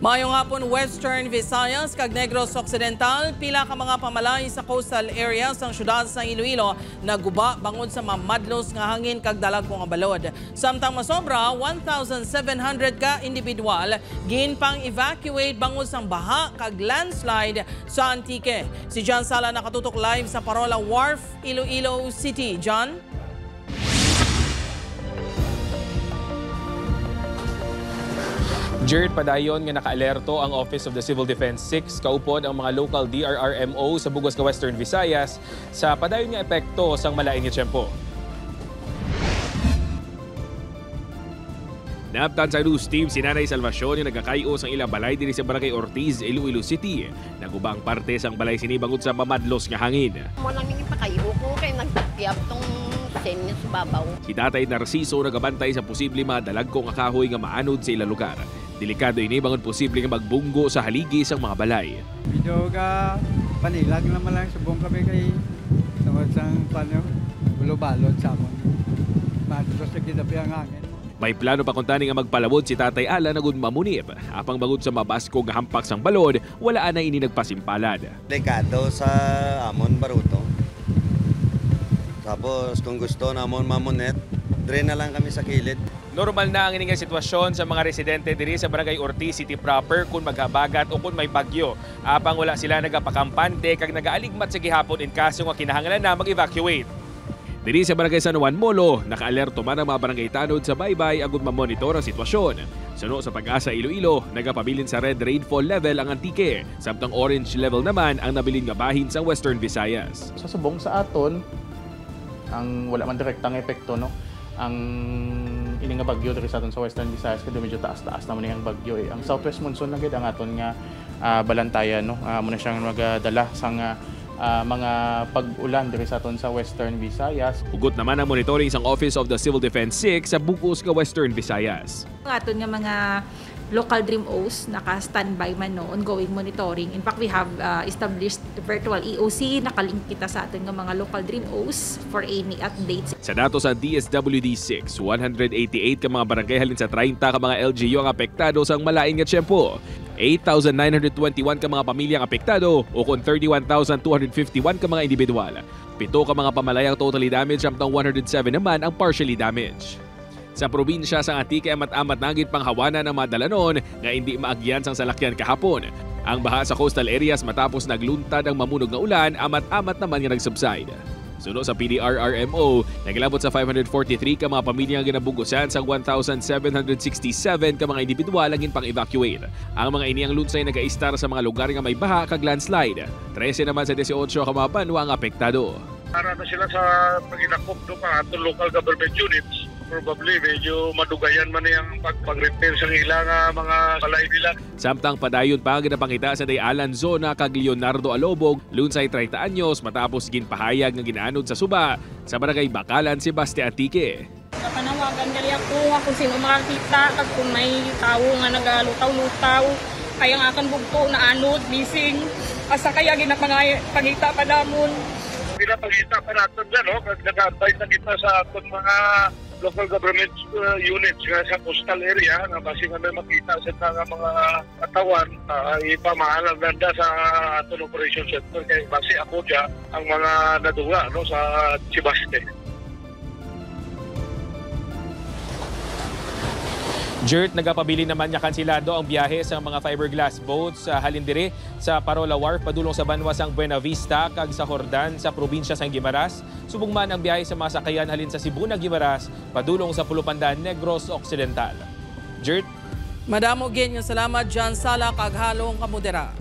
Mayong hapon Western Visayas kag Negros Occidental, pila ka mga pamalay sa coastal areas ng syudad sa Iloilo naguba bangod sa mamadlos nga hangin kag dalagko nga balod. Samtang masobra 1,700 ka individual ginpang evacuate bangod sa baha kag landslide sa Antique. Si John Sala nakatutok live sa Parola Wharf, Iloilo City. John? Jared, padayon nga naka-alerto ang Office of the Civil Defense 6 kaupod ang mga local DRRMO sa Bugos ka Western Visayas sa padayon nga epekto sang malain nga tiyempo. Naabtan sa news team si Nanay Salvacion yung nagkakayo sang ilang balay diri sa Barangay Ortiz, Iloilo City. Naguba ang parte sang balay sini bangod sa mamadlos nga hangin. Mo lang yung pakayo ko kay nagtiyap tong senyo sa babaw. Si Tatay Narciso nagabantay sa posible mga dalagko nga kahoy nga maanod sa ilang lugar. Delikado ini bangod posible nga magbunggo sa haligi sang mga balay. Medyo ka panilag naman lang subong kami kay tungod sang panyo bulo-balod sa amon. Madtos sa kinabi ang hangin. May plano pa kuntani nga magpalabod si Tatay Ala na gud mamunip. Apang bangod sa mabasko nga hampak sang balod, wala na ini nagpasimpalad. Delikado sa amon baruto. Tapos kung gusto namon mamunet, dire na lang kami sa kilid. Normal na ang ining sitwasyon sa mga residente diri sa Barangay Ortiz City proper kung maghabagat o kung may bagyo. Apang wala sila nagapakampante kag nagaaligmat sa gihapon in kaso nga kinahanglan na mag-evacuate. Diri sa Barangay San Juan Molo, naka-alerto man ang mga barangay tanod sa baybay agud mamonitor ang sitwasyon. Suno sa Pag-asa Iloilo, nagapabilin sa red rainfall level ang Antique. Samtang orange level naman ang nabilin nga bahin sa Western Visayas. Sa subong sa aton, ang wala man direktang epekto, no? Ang ini nga bagyo diri sa aton sa Western Visayas kay medyo taas-taas naman ang bagyo eh. Ang southwest monsoon na gid ang aton nga balantayan, no? Muna siyang magadala sang mga pag-ulan diri sa aton sa Western Visayas. Hugot naman ang monitoring sang Office of the Civil Defense 6 sa Bugos ka Western Visayas. Ang aton nga mga local DRIMOs naka-standby man no, ongoing monitoring. In fact, we have established virtual EOC, nakalink kita sa aton nga mga local DRIMOs for any updates. Sa datos sa DSWD6, 188 ka mga barangay halin sa 30 ka mga LGU ang apektado sang malain nga tiyempo. 8,921 ka mga pamilyang apektado o kung 31,251 ka mga individual. 7 ka mga pamalayang totally damaged samtang 107 naman ang partially damaged. Sa probinsya sa Antique amat-amat nagit panghawanan ng mga dalanon nga hindi maagyan sang salakyan kahapon. Ang baha sa coastal areas matapos nagluntad ang mamunog na ulan, amat-amat naman nga nag-subside. Suno sa PDRRMO, naglabot sa 543 ka mga pamilyang ginabugusan sa 1,767 ka mga individual ang pang evacuate. Ang mga ini ang lunsay nag-aistar sa mga lugar nga may baha kag landslide. 13 naman sa 18 ka mga banwa ang apektado. Para na sila sa pag-inakop do pa ato local government units. Probably medyo madugayan man yung pag-repair sa ilang mga balay nila. Samtang padayon pa ginapangita sa Day Alan Zona kag Leonardo Alobog, lunsay 30 anyos matapos ginpahayag nga ginaanod sa suba sa Barangay Bakalan, Sebastian Antique. Napanawagan gali ako kung sino makakita kag kung may tao nga nagalutaw-lutaw kaya nga akan bugto na anod, missing. Asa kaya ginapangita pa damon. Pinapangita pa natin dyan, no? Kag nag-advise na kita sa ating mga local government units sa coastal area nga basi nga may makita sa mga katawan ipamahalang ganda sa ating operation center kay basi ako dyan ang mga naduga no, sa Chibaste. Jert, nagapabili naman niya kansilado ang biyahe sa mga fiberglass boats sa halindiri sa Parola Wharf padulong sa banwa sang Buena Vista kag sa Jordan sa probinsya sang Guimaras. Subong man ang biyahe sa mga sakayan halin sa Cebu na Guimaras padulong sa Pulupandan, Negros Occidental. Jert? Madamo gid nga salamat John Sala kag halong kamudera.